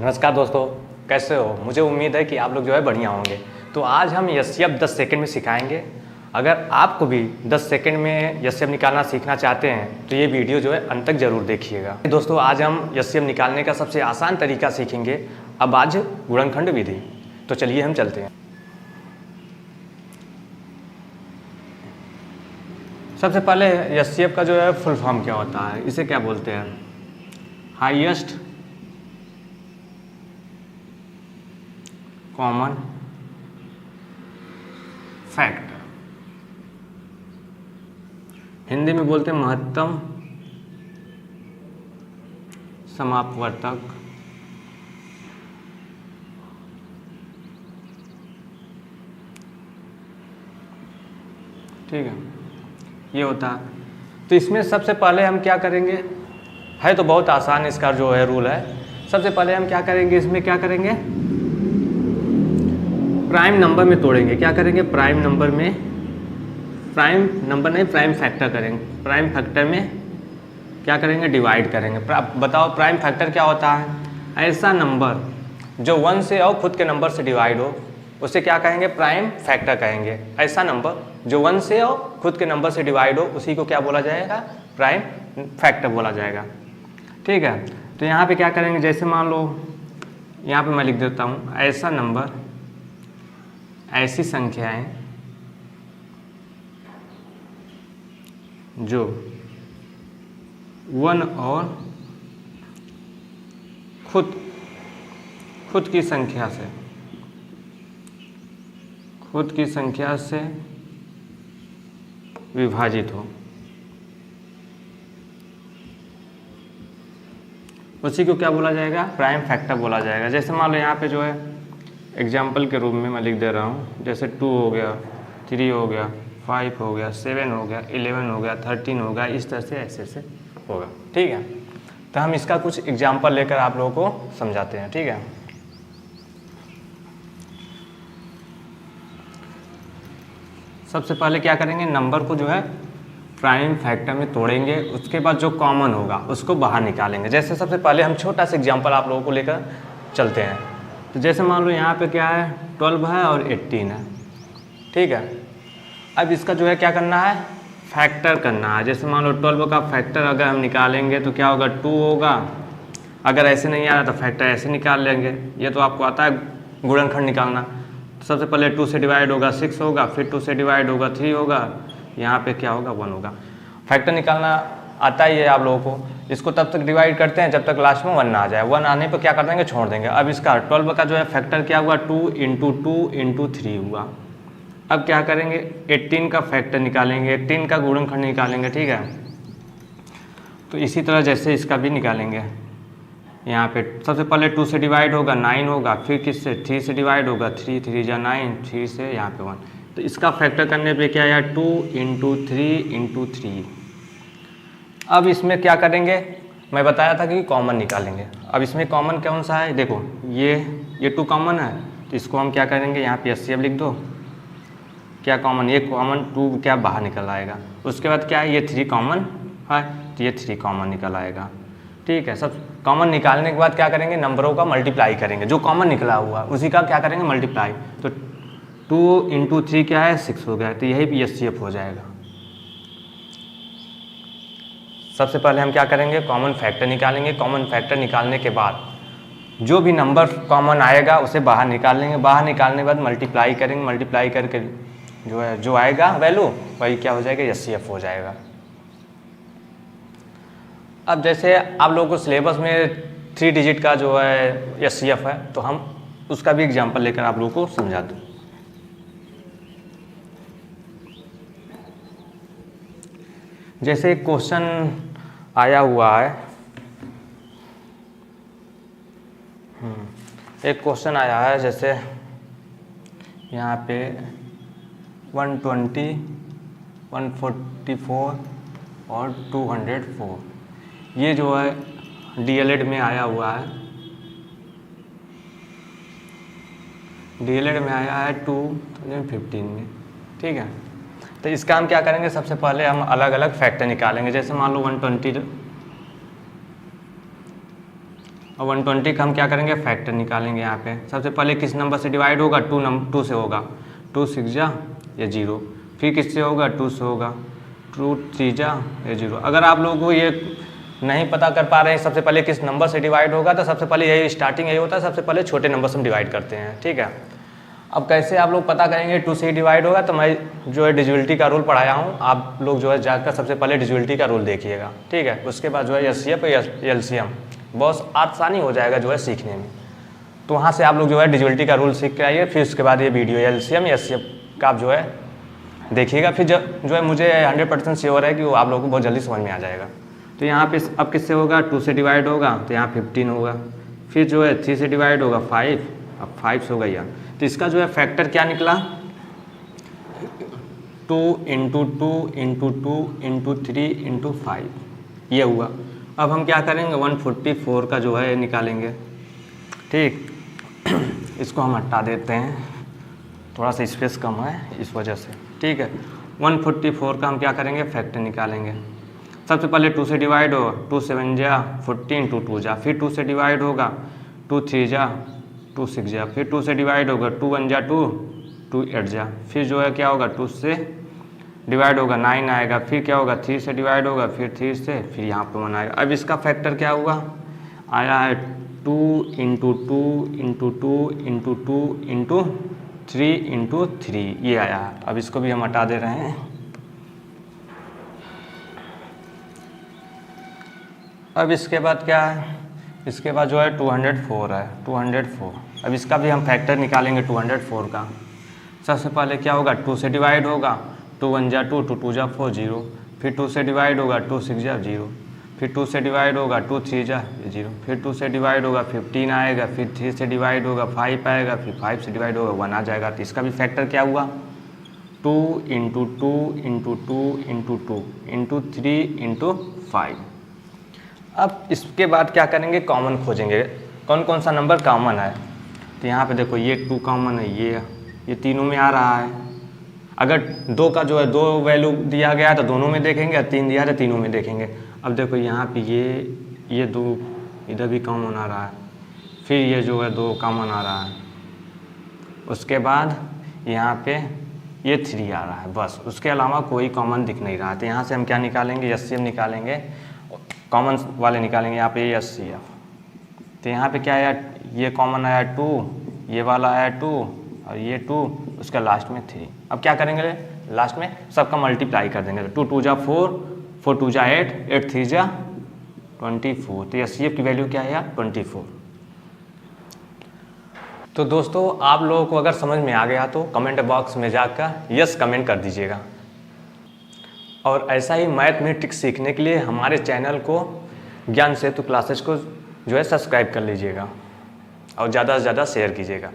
नमस्कार दोस्तों, कैसे हो? मुझे उम्मीद है कि आप लोग बढ़िया होंगे। तो आज हम एचसीएफ 10 सेकंड में सिखाएंगे। अगर आपको भी 10 सेकंड में एचसीएफ निकालना सीखना चाहते हैं तो ये वीडियो अंत तक जरूर देखिएगा। दोस्तों, आज हम एचसीएफ निकालने का सबसे आसान तरीका सीखेंगे, अभाज्य गुणनखंड विधि। तो चलिए हम चलते हैं। सबसे पहले एचसीएफ का फुल फॉर्म क्या होता है, इसे क्या बोलते हैं? हाईएस्ट कॉमन फैक्टर, हिंदी में बोलते हैं महत्तम समापवर्तक ठीक है, ये होता है। तो इसमें सबसे पहले हम क्या करेंगे, है तो बहुत आसान इसका रूल है। सबसे पहले हम क्या करेंगे, इसमें क्या करेंगे, प्राइम नंबर में तोड़ेंगे। क्या करेंगे, प्राइम नंबर में, प्राइम नंबर नहीं, प्राइम फैक्टर करेंगे। प्राइम फैक्टर में क्या करेंगे, डिवाइड करेंगे। बताओ प्राइम फैक्टर क्या होता है? ऐसा नंबर जो 1 से और खुद के नंबर से डिवाइड हो, उसे क्या कहेंगे, प्राइम फैक्टर कहेंगे। ऐसा नंबर जो 1 से और खुद के नंबर से डिवाइड हो, उसी को क्या बोला जाएगा, प्राइम फैक्टर बोला जाएगा। ठीक है, तो यहाँ पे क्या करेंगे, जैसे मान लो यहाँ पे मैं लिख देता हूँ, ऐसा नंबर, ऐसी संख्याएं जो 1 और खुद की संख्या से विभाजित हो, उसी को क्या बोला जाएगा, प्राइम फैक्टर बोला जाएगा। जैसे मान लो यहाँ पे एग्जाम्पल के रूप में मैं लिख दे रहा हूँ, जैसे 2 हो गया, 3 हो गया, 5 हो गया, 7 हो गया, 11 हो गया, 13 हो गया, इस तरह से ऐसे होगा। ठीक है, तो हम इसका कुछ एग्जाम्पल लेकर आप लोगों को समझाते हैं। ठीक है, सबसे पहले क्या करेंगे, नंबर को प्राइम फैक्टर में तोड़ेंगे। उसके बाद जो कॉमन होगा उसको बाहर निकालेंगे। जैसे सबसे पहले हम छोटा सा एग्जाम्पल आप लोगों को लेकर चलते हैं। तो जैसे मान लो यहाँ पे क्या है, 12 है और 18 है। ठीक है, अब इसका क्या करना है, फैक्टर करना है। जैसे मान लो 12 का फैक्टर अगर हम निकालेंगे तो क्या होगा, 2 होगा। अगर ऐसे नहीं आ रहा तो फैक्टर ऐसे निकाल लेंगे। ये तो आपको आता है गुणनखंड निकालना। तो सबसे पहले 2 से डिवाइड होगा 6 होगा, फिर 2 से डिवाइड होगा 3 होगा, यहाँ पे क्या होगा, 1 होगा। फैक्टर निकालना आता ही है आप लोगों को। इसको तब तक डिवाइड करते हैं जब तक लास्ट में 1 ना आ जाए। 1 आने पर क्या कर देंगे, छोड़ देंगे। अब इसका 12 का फैक्टर क्या हुआ, 2 × 2 × 3 हुआ। अब क्या करेंगे, 18 का फैक्टर निकालेंगे, 18 का गुणनखंड निकालेंगे। ठीक है, तो इसी तरह जैसे इसका भी निकालेंगे। यहाँ पे सबसे पहले 2 से डिवाइड होगा 9 होगा, फिर किससे, 3 से डिवाइड होगा 3, 3 जा 9, 3 से यहाँ पे 1। तो इसका फैक्टर करने पे क्या आया, 2 × 3 × 3। अब इसमें क्या करेंगे, मैं बताया था कि कॉमन निकालेंगे। अब इसमें कॉमन कौन सा है, देखो ये 2 कॉमन है, तो इसको हम क्या करेंगे, यहाँ पे एचसीएफ लिख दो। क्या कॉमन, ये कॉमन 2 क्या बाहर निकल आएगा। उसके बाद क्या है, ये 3 कॉमन है, तो ये 3 कॉमन निकल आएगा। ठीक है, सब कॉमन निकालने के बाद क्या करेंगे, नंबरों का मल्टीप्लाई करेंगे। जो कॉमन निकला हुआ उसी का क्या करेंगे, मल्टीप्लाई। तो 2 × 3 क्या है, 6 हो गया। तो यही भी एचसीएफ हो जाएगा। सबसे पहले हम क्या करेंगे, कॉमन फैक्टर निकालेंगे। कॉमन फैक्टर निकालने के बाद जो भी नंबर कॉमन आएगा उसे बाहर निकाल लेंगे। बाहर निकालने के बाद मल्टीप्लाई करेंगे। मल्टीप्लाई करके जो आएगा वैल्यू, वही क्या हो जाएगा, एचसीएफ हो जाएगा। अब जैसे आप लोगों को सिलेबस में 3 डिजिट का एचसीएफ है, तो हम उसका भी एग्जाम्पल लेकर आप लोगों को समझा दूँ। जैसे एक क्वेश्चन आया हुआ है, एक क्वेश्चन आया है, जैसे यहाँ पे 120, 144 और 204, ये डीएलएड में आया हुआ है। डीएलएड में आया है 2015 में। ठीक है, तो इसका हम क्या करेंगे, सबसे पहले हम अलग अलग फैक्टर निकालेंगे। जैसे मान लो 120 और 120 का हम क्या करेंगे, फैक्टर निकालेंगे। यहाँ पे सबसे पहले किस नंबर से डिवाइड होगा, 2 से होगा, 2 6 जा ये 0, फिर किससे होगा, 2 से होगा, 2 3 जा ये 0। अगर आप लोगों को ये नहीं पता कर पा रहे हैं सबसे पहले किस नंबर से डिवाइड होगा, तो सबसे पहले यही स्टार्टिंग यही होता है, सबसे पहले छोटे नंबर से हम डिवाइड करते हैं, ठीक है। अब कैसे आप लोग पता करेंगे 2 से ही डिवाइड होगा, तो मैं जो है डिविजिबिलिटी का रूल पढ़ाया हूँ, आप लोग जो है जाकर सबसे पहले डिविजिबिलिटी का रूल देखिएगा, ठीक है। उसके बाद जो है एचसीएफ या एलसीएम बहुत आसानी हो जाएगा जो है सीखने में। तो वहाँ से आप लोग जो है डिविजिबिलिटी का रूल सीख के आइए, फिर उसके बाद ये वीडियो एलसीएम या एचसीएफ का आप जो है देखिएगा, फिर जो है मुझे 100% श्योर है कि वो आप लोगों को बहुत जल्दी समझ में आ जाएगा। तो यहाँ पे अब किससे होगा, 2 से डिवाइड होगा तो यहाँ 15 होगा, फिर जो है 3 से डिवाइड होगा 5, अब 5 से होगा यहाँ। तो इसका जो है फैक्टर क्या निकला, 2 × 2 × 2 × 3 × 5 ये हुआ। अब हम क्या करेंगे, 144 का जो है निकालेंगे, ठीक। इसको हम हटा देते हैं, थोड़ा सा स्पेस कम है इस वजह से, ठीक है। 144 का हम क्या करेंगे, फैक्टर निकालेंगे। सबसे पहले 2 से डिवाइड होगा, 2 7 जा 14, 2 2 जा, फिर 2 से डिवाइड होगा, 2 3 जा 2 6 जा, फिर 2 से डिवाइड होगा, 2 1 जा 2 2 8 जा, फिर जो है क्या होगा, 2 से डिवाइड होगा 9 आएगा, फिर क्या होगा 3 से डिवाइड होगा, फिर 3 से फिर यहाँ पे 1 आएगा। अब इसका फैक्टर क्या हुआ, आया है 2 × 2 × 2 × 2 × 3 × 3 ये आया है। अब इसको भी हम हटा दे रहे हैं। अब इसके बाद क्या है, इसके बाद जो है 204 है, 204। अब इसका भी हम फैक्टर निकालेंगे 204 का। सबसे पहले क्या होगा, 2 से डिवाइड होगा, 2 1 जा 2 2 2 जा 4 0, फिर 2 से डिवाइड होगा, 2 6 जा 0, फिर 2 से डिवाइड होगा, 2 3 जा 0, फिर 2 से डिवाइड होगा 15 आएगा, फिर 3 से डिवाइड होगा 5 आएगा, फिर 5 से डिवाइड होगा 1 आ जाएगा। तो इसका भी फैक्टर क्या हुआ, 2 × 2 × 2 × 2 × 3 × 5। अब इसके बाद क्या करेंगे, कॉमन खोजेंगे, कौन कौन सा नंबर कॉमन है। तो यहाँ पे देखो ये 2 कॉमन है, ये तीनों में आ रहा है। अगर 2 का जो है 2 वैल्यू दिया गया है तो दोनों में देखेंगे, और 3 दिया है तो तीनों में देखेंगे। अब देखो यहाँ पे ये 2 इधर भी कॉमन आ रहा है, फिर ये जो है 2 कॉमन आ रहा है, उसके बाद यहाँ पे ये 3 आ रहा है, बस उसके अलावा कोई कॉमन दिख नहीं रहा। तो यहाँ से हम क्या निकालेंगे, एचसीएफ निकालेंगे, कॉमन वाले निकालेंगे। यहाँ पे एचसीएफ, तो यहाँ पे क्या आया, ये कॉमन आया 2, ये वाला आया 2 और ये 2, उसका लास्ट में 3। अब क्या करेंगे, लास्ट में सबका मल्टीप्लाई कर देंगे। 2 2 जा 4, 4 2 जा 8, 8 3 जा 24। तो एचसीएफ की वैल्यू क्या है, 24। तो दोस्तों आप लोगों को अगर समझ में आ गया तो कमेंट बॉक्स में जाकर यस कमेंट कर दीजिएगा। और ऐसा ही मैथमेटिक्स सीखने के लिए हमारे चैनल को ज्ञान सेतु क्लासेस को जो है सब्सक्राइब कर लीजिएगा और ज़्यादा से ज़्यादा शेयर कीजिएगा।